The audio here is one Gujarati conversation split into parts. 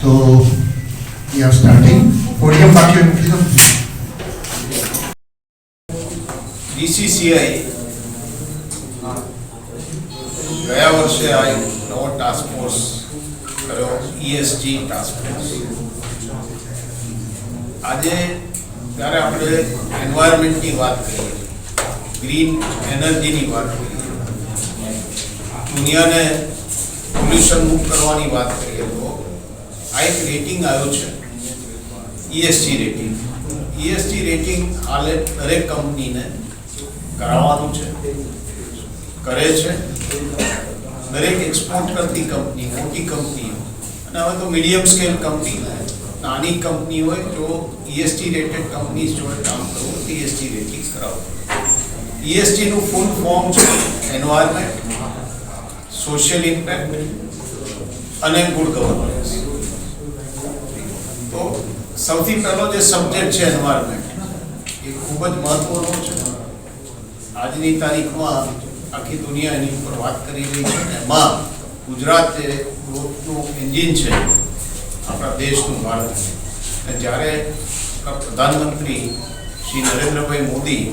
तो we are starting. Podium बाकी है मुझे तो BCCI ગયા વર્ષે આ એક નવો ટાસ્ક ફોર્સ કર્યો ESG ટાસ્ક ફોર્સ. આજે જ્યારે આપણે એન્વાયરમેન્ટની વાત કરીએ, ગ્રીન એનર્જીની વાત કરીએ, દુનિયાને પોલ્યુશન મુક્ત કરવાની વાત કરીએ તો આ એક રેટિંગ આવ્યું છે ESG રેટિંગ. ESG રેટિંગ હાલે દરેક કંપનીને કરાવવાનું છે, કરે છે. દરેક એક્સપોર્ટ કરતી કંપની, મોટી કંપનીઓ અને હવે તો મીડિયમ સ્કેલ કંપની, નાની કંપની હોય તો ESG રેટેડ કંપનીઝ જોડે કામ કરવું, ESG રેટિંગ કરાવવું. ESG નું ફૂલ ફોર્મ છે એન્વાયરમેન્ટ, સોશિયલ ઇમ્પેક્ટ અને ગુડ ગવર્નન્સ. તો સૌથી પહેલો જે સબ્જેક્ટ છે એન્વાયરમેન્ટ, એ ખૂબ જ મહત્વનો છે. આજની તારીખમાં આખી દુનિયા એની ઉપર વાત કરી રહી છે અને એમાં ગુજરાત જે ગ્રોથનું એન્જિન છે આપણા દેશનું, ભારત. અને જ્યારે પ્રધાનમંત્રી શ્રી નરેન્દ્રભાઈ મોદી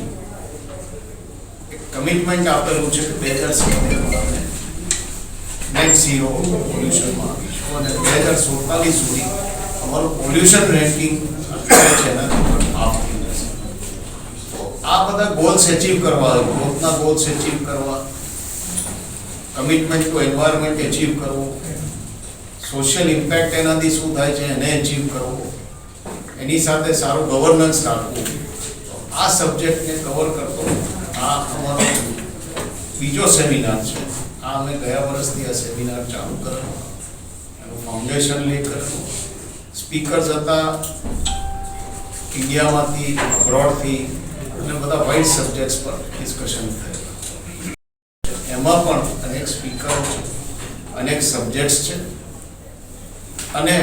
એક કમિટમેન્ટ આપેલું છે કે 2070 નેટ ઝીરો પોલ્યુશનમાં આવીશું અને 2047 સુધી અમારું પોલ્યુશન રેન્કિંગ છે એનાથી પણ હાફ થઈ જશે. તો આ બધા ગોલ્સ અચીવ કરવા, ગ્રોથના ગોલ્સ અચીવ કરવા, કમિટમેન્ટ ટુ એન્વાયરમેન્ટ અચીવ કરવું, સોશિયલ ઇમ્પેક્ટ એનાથી શું થાય છે એને અચીવ કરવું, એની સાથે સારું ગવર્નન્સ રાખવું. તો આ સબ્જેક્ટને કવર કરતો આ અમારો બીજો સેમિનાર છે. આ અમે ગયા વર્ષથી આ સેમિનાર ચાલુ કરેલો, એનું ફાઉન્ડેશન લઈ કરેલું. સ્પીકર્સ હતા ઇન્ડિયામાંથી, અબ્રોડથી, અને બધા વાઇડ સબ્જેક્ટ્સ પર ડિસ્કશન થયેલા. એમાં પણ અનેક સ્પીકરો છે, અનેક સબ્જેક્ટ્સ છે. અને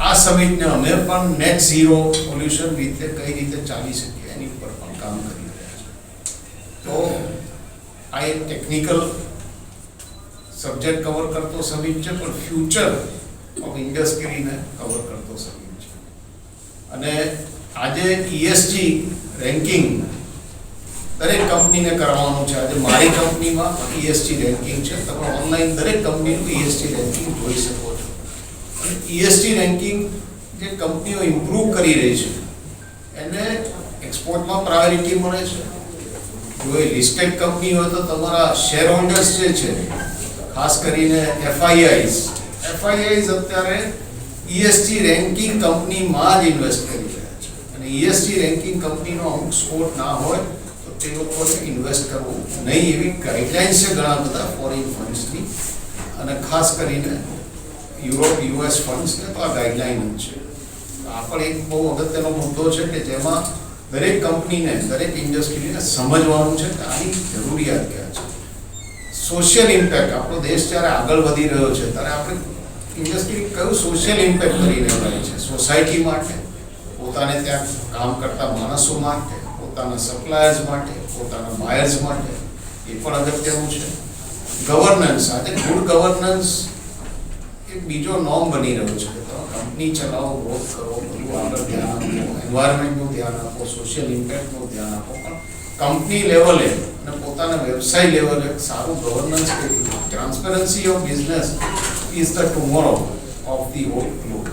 આ સમિટને અમે પણ નેટ ઝીરો પોલ્યુશન રીતે કઈ રીતે ચાલી શકીએ એની ઉપર પણ કામ કરી રહ્યા છે. તો આ એક ટેકનિકલ સબ્જેક્ટ કવર કરતો સમિટ છે, પણ ફ્યુચર ઓફ ઇન્ડસ્ટ્રીને કવર કરતો સમિટ છે. અને આજે ESG રેન્કિંગ દરેક કંપનીને કરવાનું છે. આજે મારી કંપનીમાં પણ ESG રેન્કિંગ છે. તમે ઓનલાઈન દરેક કંપનીનું ESG રેન્કિંગ જોઈ શકો છો. અને ESG રેન્કિંગ જે કંપનીઓ ઇમ્પ્રૂવ કરી રહી છે એને એક્સપોર્ટમાં પ્રાયોરિટી મળે છે. જો એ લિસ્ટેડ કંપની હોય તો તમારા શેર હોલ્ડર્સ જે છે, ખાસ કરીને FIIs અત્યારે ESG રેન્કિંગ કંપનીમાં જ ઇન્વેસ્ટ કરી રહ્યા છે. અને ESG રેન્કિંગ કંપનીનો અમુક સ્કોર ના હોય તો તે લોકોને ઇન્વેસ્ટ કરવું નહીં, એવી ગાઈડલાઇન્સ છે ઘણા બધા ફોરેન ફંડ્સની. અને ખાસ કરીને યુરોપ, US ફંડ્સને તો આ ગાઈડલાઇન જ છે. આ પણ એક બહુ અગત્યનો મુદ્દો છે કે જેમાં દરેક કંપનીને, દરેક ઇન્ડસ્ટ્રીને સમજવાનું છે કે આની જરૂરિયાત ક્યાં છે. સોશિયલ ઇમ્પેક્ટ, આપણો દેશ જ્યારે આગળ વધી રહ્યો છે ત્યારે આપણે ઇન્ડસ્ટ્રી કયું સોશિયલ ઇમ્પેક્ટ કરી રહેવાય છે, સોસાયટી માટે, પોતાને ત્યાં કામ કરતા માણસો માટે, પોતાના સપ્લાયર્સ માટે, પોતાના બાયર્સ માટે, એ પણ અગત્યનું છે. ગવર્નન્સ, આજે ગુડ ગવર્નન્સ એક બીજો નોર્મ બની રહ્યો છે. કંપની ચલાવો, ગ્રોથ કરો, બધું આગળ ધ્યાન આપો, એન્વાયરમેન્ટનું ધ્યાન આપો, સોશિયલ ઇમ્પેક્ટનું ધ્યાન આપો, પણ કંપની લેવલે અને પોતાના વ્યવસાય લેવલે સારું ગવર્નન્સ કરી. Transparency of business is the tomorrow of the hall globe.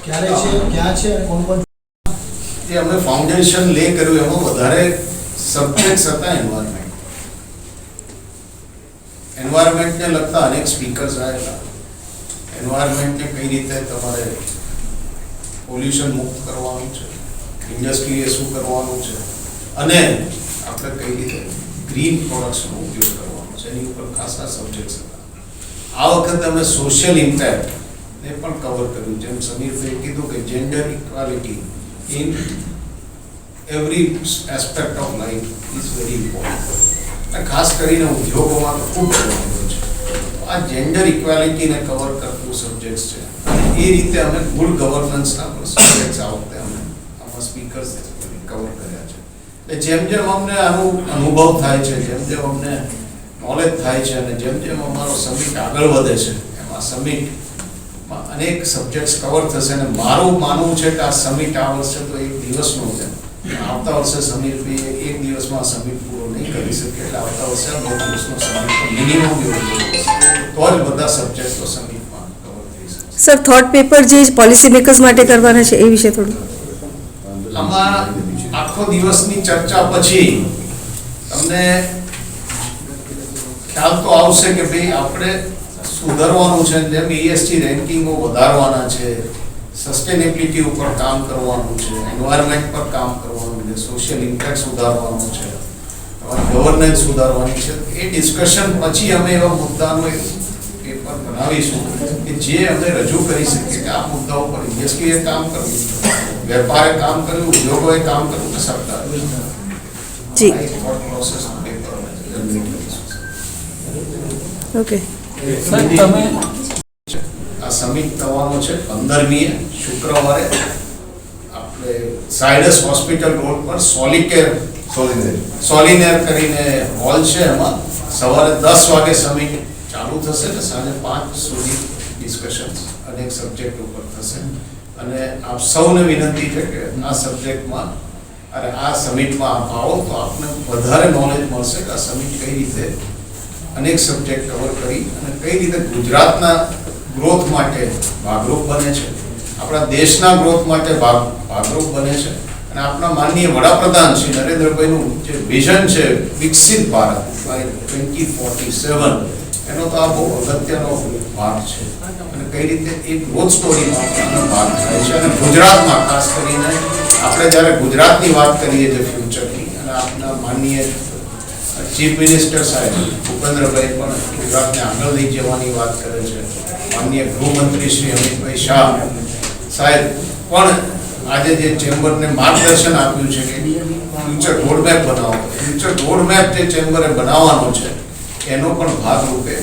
ક્યારે છે, ક્યાં છે, કોણ કોણ? જે અમે ફાઉન્ડેશન લે કર્યું એમાં વધારે સબ્જેક્ટ્સ હતા એન્વાયરમેન્ટને લગતા અનેક સ્પીકર્સ આવેલા. એન્વાયરમેન્ટને કઈ રીતે તમારે પોલ્યુશન મુક્ત કરવાનું છે, ઇન્ડસ્ટ્રીએ શું કરવાનું છે, અને આપણે કઈ રીતે ગ્રીન પ્રોડક્ટ્સનો ઉપયોગ કરવાનો છે, એની ઉપર ખાસા સબ્જેક્ટ્સ હતા. આ વખતે અમે સોશિયલ ઇમ્પેક્ટને પણ કવર કર્યું. જેમ સમીરભાઈ કીધું કે gender equality in every aspect of life is very important. ખાસ કરીને ઉદ્યોગોમાં તો ખૂબ મહત્વનું છે. આ જેન્ડર ઇક્વાલિટીને કવર કરતું સબ્જેક્ટ્સ છે. એ રીતે અમે ગુડ ગવર્નન્સના પણ સબ્જેક્ટ્સ આ વખતે અમે આમાં સ્પીકર્સ કવર કર્યા છે. એટલે જેમ જેમ અમને આનું અનુભવ થાય છે, જેમ જેમ અમને નોલેજ થાય છે અને જેમ જેમ અમારો સમિટ આગળ વધે છે, એમાં સમિટ અનેક સબ્જેક્ટ્સ કવર થશે અને મારું માનવું છે કે આ સમિટ આ વર્ષે તો એક દિવસનું છે. આવતા વર્ષે સમિટ બી એક દિવસમાં સમિટ પૂરો નહીં કરી શકે એટલે આવતા વર્ષે 2 દિવસનો સમિટ મિનિમમ યોજવો તો જ બધા સબ્જેક્ટો સમિટમાં કવર થઈ શકે. સર થોટ પેપર જે પોલિસી મેકર્સ માટે કરવાના છે એ વિશે થોડું. આમાં આખો દિવસની ચર્ચા પછી તમને ખ્યાલ તો આવશે કે ભાઈ આપણે સુધારવાનું છે, જેમ ESG રેન્કિંગો વધારવાના છે, સસ્ટેનેબિલિટી ઉપર કામ કરવાનું છે, એન્વાયરમેન્ટ પર કામ કરવાનું છે, સોશિયલ ઇમ્પેક્ટ સુધારવાનું છે, ગવર્નન્સ સુધારવાની છે. એ ડિસ્કશન પછી અમે એવા મુદ્દાનો એક પેપર બનાવીશું કે જે અમે રજૂ કરી શકીએ કે આ મુદ્દાઓ પર ઇન્ડસ્ટ્રીએ કામ કર્યું, વેપારે કામ કર્યું, ઉદ્યોગોએ કામ કર્યું કે સરકારે. જી. આ એક thought process નું પેપર અમે generate કરીશું. ઓકે. આ સમિટ થવાનો છે 15મી શુક્રવારે આપણે સાયડસ હોસ્પિટલ રોડ પર સોલિનેર કરીને હોલ છે. એમાં સવારે 10 વાગે સમિટ ચાલુ થશે ને સાંજે 5 સુધી ડિસ્કશન્સ અનેક સબ્જેક્ટ ઉપર થશે. અને આપ સૌને વિનંતી છે કે આ સબ્જેક્ટમાં અને આ સમિટમાં આપ આવો તો આપને વધારે નોલેજ મળશે કે આ સમિટ કઈ રીતે અનેક સબ્જેક્ટ કવર કરી અને કઈ રીતે ગુજરાતના ગ્રોથ માટે ભાગરૂપ બને છે, આપણા દેશના ગ્રોથ માટે ભાગરૂપ બને છે. અને આપણા માનનીય વડાપ્રધાન શ્રી નરેન્દ્રભાઈનું જે વિઝન છે વિકસિત ભારત બાય 2047 એનો તો આ બહુ અગત્યનો ભાગ છે. અને કઈ રીતે એ ગ્રોથ સ્ટોરીમાં આનો ભાગ થાય છે. અને ગુજરાતમાં ખાસ કરીને આપણે જ્યારે ગુજરાતની વાત કરીએ છીએ ફ્યુચરની, અને આપણા માનનીય ચીફ મિનિસ્ટર સાહેબ ભૂપેન્દ્રભાઈ પણ ગુજરાતને આગળ લઈ જવાની વાત કરે છે. માનનીય ગૃહમંત્રી શ્રી અમિતભાઈ શાહ સાહેબ પણ આજે જે ચેમ્બરને માર્ગદર્શન આપ્યું છે કે ફ્યુચર રોડમેપ બનાવો. ફ્યુચર રોડમેપ જે ચેમ્બરે બનાવવાનો છે એનો પણ ભાગરૂપે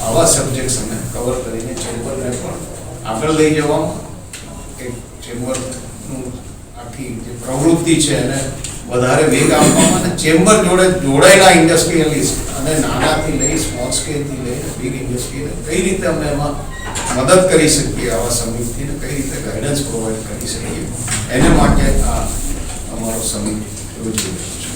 આવા સબ્જેક્ટ્સ અમે કવર કરીને ચેમ્બરને પણ આગળ લઈ જવામાં, એક ચેમ્બરનું આખી જે પ્રવૃત્તિ છે એને વધારે વેગ આપવામાં અને ચેમ્બર જોડે જોડાયેલા ઇન્ડસ્ટ્રીયલિસ્ટ અને નાનાથી લઈ સ્મોલ સ્કેલથી લઈ બિગ ઇન્ડસ્ટ્રીને કઈ રીતે અમે એમાં મદદ કરી શકીએ આવા સમિટથી, ને કઈ રીતે ગાઈડન્સ પ્રોવાઈડ કરી શકીએ એને માટે આ અમારો સમિટ યોજી રહ્યો છે.